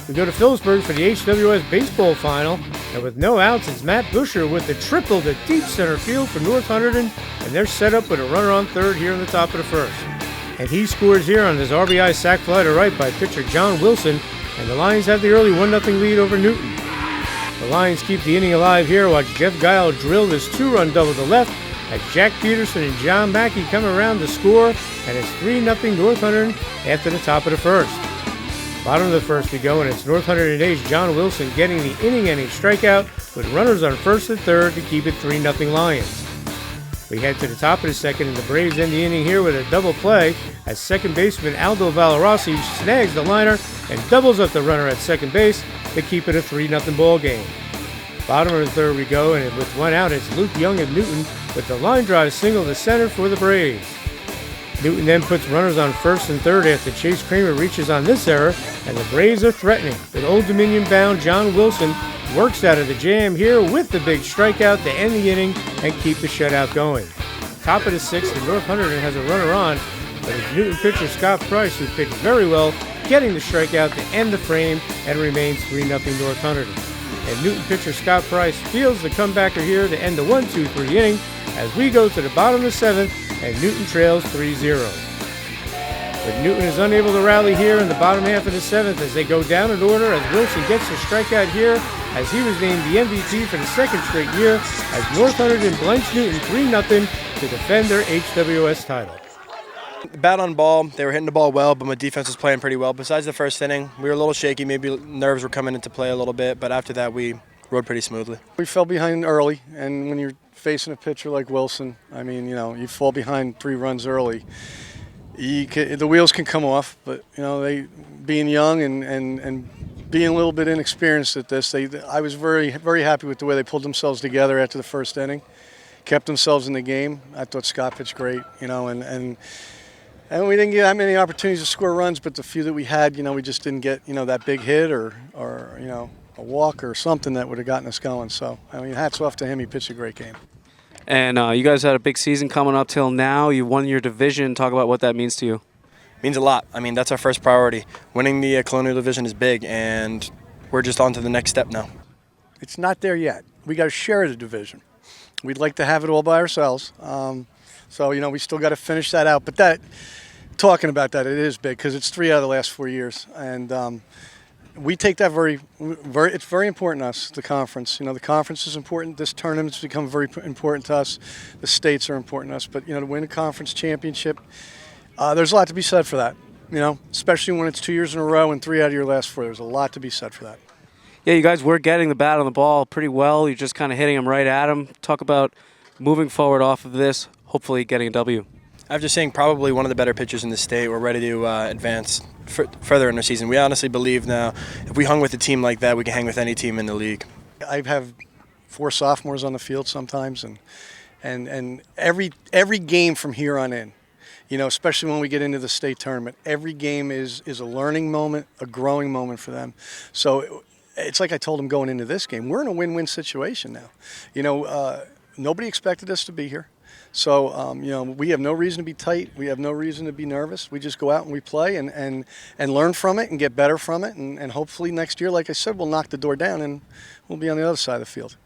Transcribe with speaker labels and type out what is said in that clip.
Speaker 1: We go to Phillipsburg for the HWS baseball final, and with no outs, it's Matt Busher with the triple to deep center field for North Hunterdon, and they're set up with a runner on third here in the top of the first. And he scores here on his RBI sac fly to right by pitcher John Wilson, and the Lions have the early 1-0 lead over Newton. The Lions keep the inning alive here. Watch Jeff Guile drill this 2-run double to left as Jack Peterson and John Mackey come around to score, and it's 3-0 North Hunterdon after the top of the first. Bottom of the first we go, and it's North Hunterdon A's John Wilson getting the inning-ending strikeout with runners on first and third to keep it 3-0 Lions. We head to the top of the second, and the Braves end the inning here with a double play as second baseman Aldo Valerossi snags the liner and doubles up the runner at second base to keep it a 3-0 ball game. Bottom of the third we go, and with one out, it's Luke Young of Newton with the line drive single to center for the Braves. Newton then puts runners on first and third after Chase Kramer reaches on this error, and the Braves are threatening. But Old Dominion-bound John Wilson works out of the jam here with the big strikeout to end the inning and keep the shutout going. Top of the sixth, and North Hunterdon has a runner on, but it's Newton pitcher Scott Price who pitched very well, getting the strikeout to end the frame, and remains 3-0 North Hunterdon. And Newton pitcher Scott Price fields the comebacker here to end the 1-2-3 inning as we go to the bottom of the seventh, and Newton trails 3-0. But Newton is unable to rally here in the bottom half of the seventh as they go down in order as Wilson gets the strikeout here as he was named the MVP for the second straight year as North Hunterdon blanks Newton 3-0 to defend their HWS title.
Speaker 2: Bat on ball, they were hitting the ball well, but my defense was playing pretty well. Besides the first inning, we were a little shaky, maybe nerves were coming into play a little bit, but after that we rode pretty smoothly.
Speaker 3: We fell behind early, and when you're facing a pitcher like Wilson, I mean, you fall behind 3 runs early, the wheels can come off, but, they being young and being a little bit inexperienced at this, I was very, very happy with the way they pulled themselves together after the first inning, kept themselves in the game. I thought Scott pitched great, and we didn't get that many opportunities to score runs, but the few that we had, we just didn't get, that big hit or a walk or something that would have gotten us going. So, hats off to him. He pitched a great game.
Speaker 4: And you guys had a big season coming up till now. You won your division. Talk about what that means to you.
Speaker 2: Means a lot. That's our first priority. Winning the Colonial Division is big, and we're just on to the next step now.
Speaker 3: It's not there yet. We got to share the division. We'd like to have it all by ourselves. So, we still got to finish that out. But talking about that, it is big because it's 3 out of the last 4 years. And we take that it's very important to us, the conference. The conference is important. This tournament's become very important to us. The states are important to us. But, to win a conference championship, there's a lot to be said for that, especially when it's 2 years in a row and 3 out of your last 4. There's a lot to be said for that.
Speaker 4: Yeah, you guys were getting the bat on the ball pretty well. You're just kind of hitting them right at them. Talk about moving forward off of this, hopefully getting a W.
Speaker 2: I'm just saying probably one of the better pitchers in the state. We're ready to advance further in the season. We honestly believe now if we hung with a team like that, we can hang with any team in the league.
Speaker 3: I have 4 sophomores on the field sometimes, and every game from here on in, especially when we get into the state tournament, every game is a learning moment, a growing moment for them. So it's like I told them going into this game, we're in a win-win situation now. Nobody expected us to be here. So, we have no reason to be tight. We have no reason to be nervous. We just go out and we play and learn from it and get better from it. And hopefully next year, like I said, we'll knock the door down and we'll be on the other side of the field.